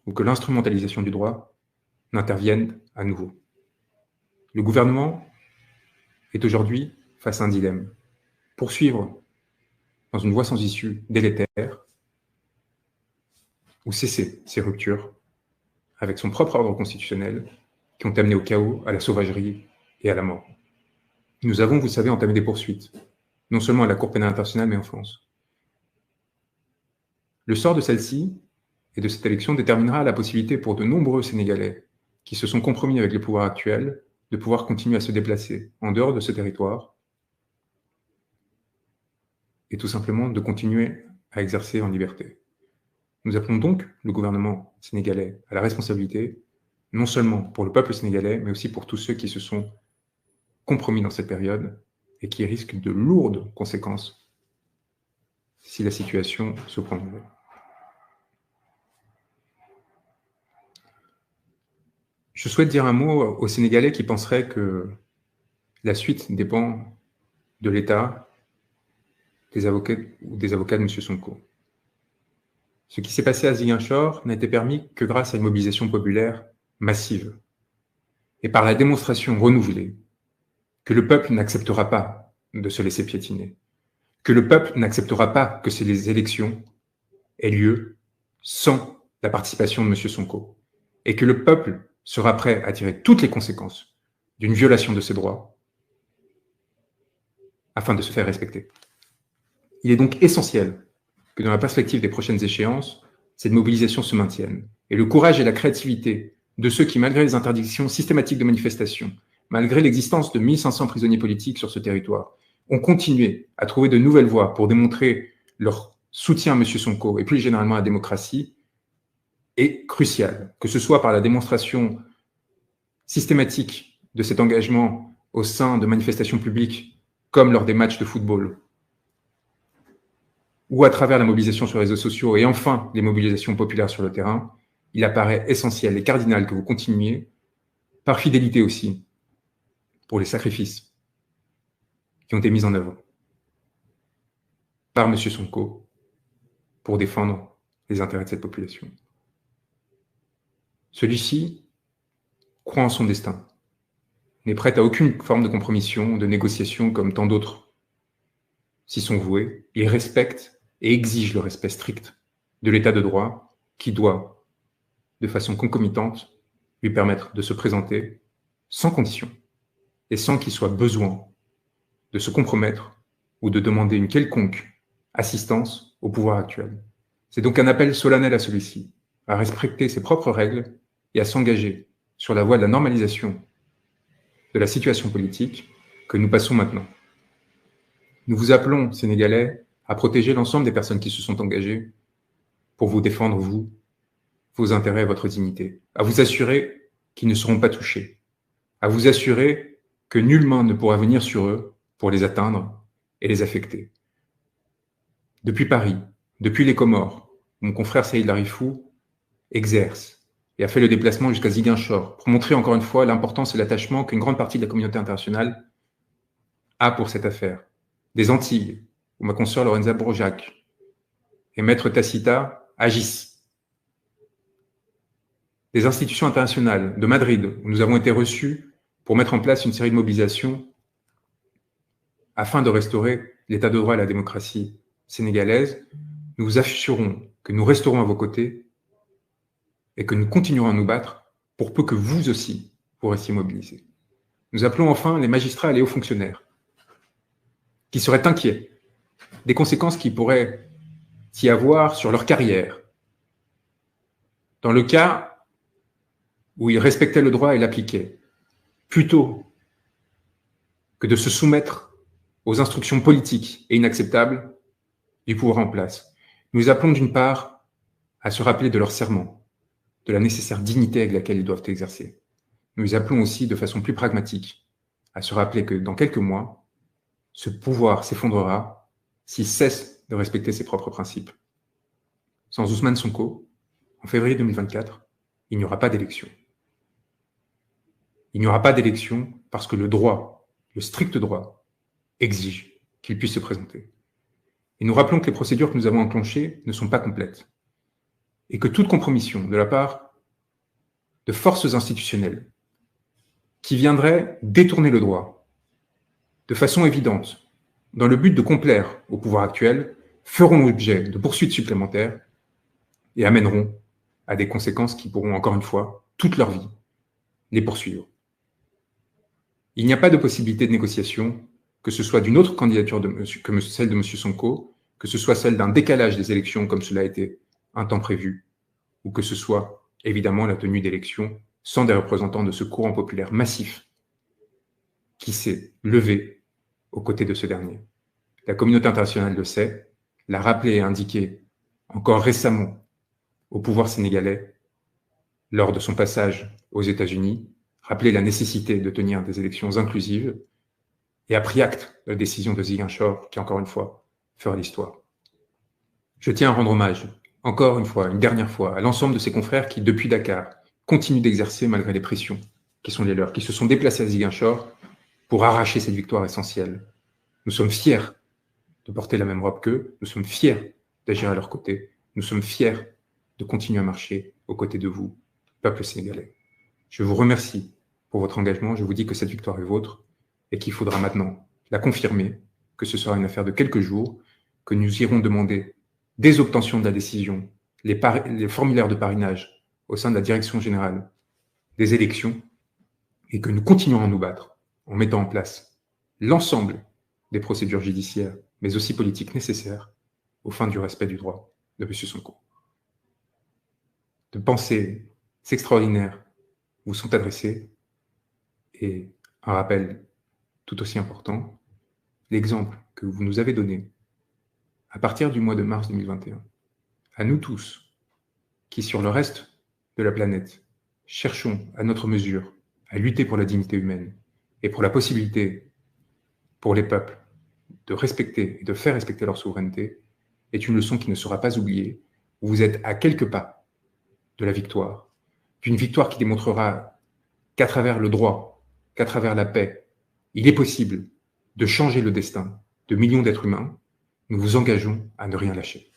ou que l'instrumentalisation du droit n'intervienne à nouveau. Le gouvernement est aujourd'hui face à un dilemme. Poursuivre dans une voie sans issue délétère ou cesser ces ruptures avec son propre ordre constitutionnel qui ont amené au chaos, à la sauvagerie et à la mort. Nous avons, vous le savez, entamé des poursuites, non seulement à la Cour pénale internationale, mais en France. Le sort de celle-ci et de cette élection déterminera la possibilité pour de nombreux Sénégalais qui se sont compromis avec les pouvoirs actuels de pouvoir continuer à se déplacer en dehors de ce territoire et tout simplement de continuer à exercer en liberté. Nous appelons donc le gouvernement sénégalais à la responsabilité, non seulement pour le peuple sénégalais, mais aussi pour tous ceux qui se sont compromis dans cette période et qui risquent de lourdes conséquences si la situation se prolonge. Je souhaite dire un mot aux Sénégalais qui penseraient que la suite dépend de l'État, des avocats ou des avocats de M. Sonko. Ce qui s'est passé à Ziguinchor n'a été permis que grâce à une mobilisation populaire massive et par la démonstration renouvelée que le peuple n'acceptera pas de se laisser piétiner, que le peuple n'acceptera pas que ces élections aient lieu sans la participation de M. Sonko, et que le peuple sera prêt à tirer toutes les conséquences d'une violation de ses droits afin de se faire respecter. Il est donc essentiel que dans la perspective des prochaines échéances, cette mobilisation se maintienne, et le courage et la créativité de ceux qui, malgré les interdictions systématiques de manifestation, malgré l'existence de 1500 prisonniers politiques sur ce territoire, ont continué à trouver de nouvelles voies pour démontrer leur soutien à M. Sonko et plus généralement à la démocratie, est crucial, que ce soit par la démonstration systématique de cet engagement au sein de manifestations publiques, comme lors des matchs de football, ou à travers la mobilisation sur les réseaux sociaux et enfin les mobilisations populaires sur le terrain, il apparaît essentiel et cardinal que vous continuiez, par fidélité aussi, pour les sacrifices qui ont été mis en œuvre par M. Sonko pour défendre les intérêts de cette population. Celui-ci croit en son destin, n'est prêt à aucune forme de compromission, de négociation comme tant d'autres s'y sont voués. Il respecte et exige le respect strict de l'état de droit qui doit, de façon concomitante, lui permettre de se présenter sans condition et sans qu'il soit besoin de se compromettre ou de demander une quelconque assistance au pouvoir actuel. C'est donc un appel solennel à celui-ci, à respecter ses propres règles et à s'engager sur la voie de la normalisation de la situation politique que nous passons maintenant. Nous vous appelons, Sénégalais, à protéger l'ensemble des personnes qui se sont engagées pour vous défendre, vous, vos intérêts et votre dignité, à vous assurer qu'ils ne seront pas touchés, à vous assurer que nulle main ne pourra venir sur eux pour les atteindre et les affecter. Depuis Paris, depuis les Comores, mon confrère Saïd Larifou exerce et a fait le déplacement jusqu'à Ziguinchor pour montrer encore une fois l'importance et l'attachement qu'une grande partie de la communauté internationale a pour cette affaire. Des Antilles, où ma consoeur Lorenza Bourjac et Maître Tacita agissent. Des institutions internationales de Madrid, où nous avons été reçus pour mettre en place une série de mobilisations afin de restaurer l'état de droit et la démocratie sénégalaise. Nous vous assurons que nous resterons à vos côtés et que nous continuerons à nous battre pour peu que vous aussi, vous restiez mobilisés. Nous appelons enfin les magistrats et les hauts fonctionnaires qui seraient inquiets des conséquences qui pourraient y avoir sur leur carrière, dans le cas où ils respectaient le droit et l'appliquaient, plutôt que de se soumettre aux instructions politiques et inacceptables du pouvoir en place. Nous appelons d'une part à se rappeler de leur serment, de la nécessaire dignité avec laquelle ils doivent exercer. Nous appelons aussi de façon plus pragmatique à se rappeler que dans quelques mois, ce pouvoir s'effondrera s'il cesse de respecter ses propres principes. Sans Ousmane Sonko, en février 2024, il n'y aura pas d'élection. Il n'y aura pas d'élection parce que le droit, le strict droit, exige qu'il puisse se présenter. Et nous rappelons que les procédures que nous avons enclenchées ne sont pas complètes. et que toute compromission de la part de forces institutionnelles qui viendraient détourner le droit de façon évidente, dans le but de complaire au pouvoir actuel, feront l'objet de poursuites supplémentaires et amèneront à des conséquences qui pourront, encore une fois, toute leur vie, les poursuivre. Il n'y a pas de possibilité de négociation, que ce soit d'une autre candidature que celle de M. Sonko, que ce soit celle d'un décalage des élections comme cela a été un temps prévu, ou que ce soit évidemment la tenue d'élections sans des représentants de ce courant populaire massif qui s'est levé aux côtés de ce dernier. La communauté internationale le sait, l'a rappelé et indiqué encore récemment au pouvoir sénégalais lors de son passage aux États-Unis, rappelé la nécessité de tenir des élections inclusives et a pris acte de la décision de Ziguinchor qui, encore une fois, fera l'histoire. Je tiens à rendre hommage, encore une fois, une dernière fois, à l'ensemble de ses confrères qui, depuis Dakar, continuent d'exercer malgré les pressions qui sont les leurs, qui se sont déplacés à Ziguinchor pour arracher cette victoire essentielle. Nous sommes fiers de porter la même robe qu'eux, nous sommes fiers d'agir à leur côté, nous sommes fiers de continuer à marcher aux côtés de vous, peuple sénégalais. Je vous remercie pour votre engagement, je vous dis que cette victoire est vôtre et qu'il faudra maintenant la confirmer, que ce sera une affaire de quelques jours, que nous irons demander dès obtention de la décision les formulaires de parrainage au sein de la direction générale des élections et que nous continuerons à nous battre en mettant en place l'ensemble des procédures judiciaires, mais aussi politiques nécessaires aux fins du respect du droit de M. Sonko. De pensées extraordinaires vous sont adressées et un rappel tout aussi important, l'exemple que vous nous avez donné à partir du mois de mars 2021, à nous tous qui sur le reste de la planète cherchons à notre mesure à lutter pour la dignité humaine et pour la possibilité pour les peuples de respecter et de faire respecter leur souveraineté, est une leçon qui ne sera pas oubliée. Vous êtes à quelques pas de la victoire, d'une victoire qui démontrera qu'à travers le droit, qu'à travers la paix, il est possible de changer le destin de millions d'êtres humains. Nous vous engageons à ne rien lâcher.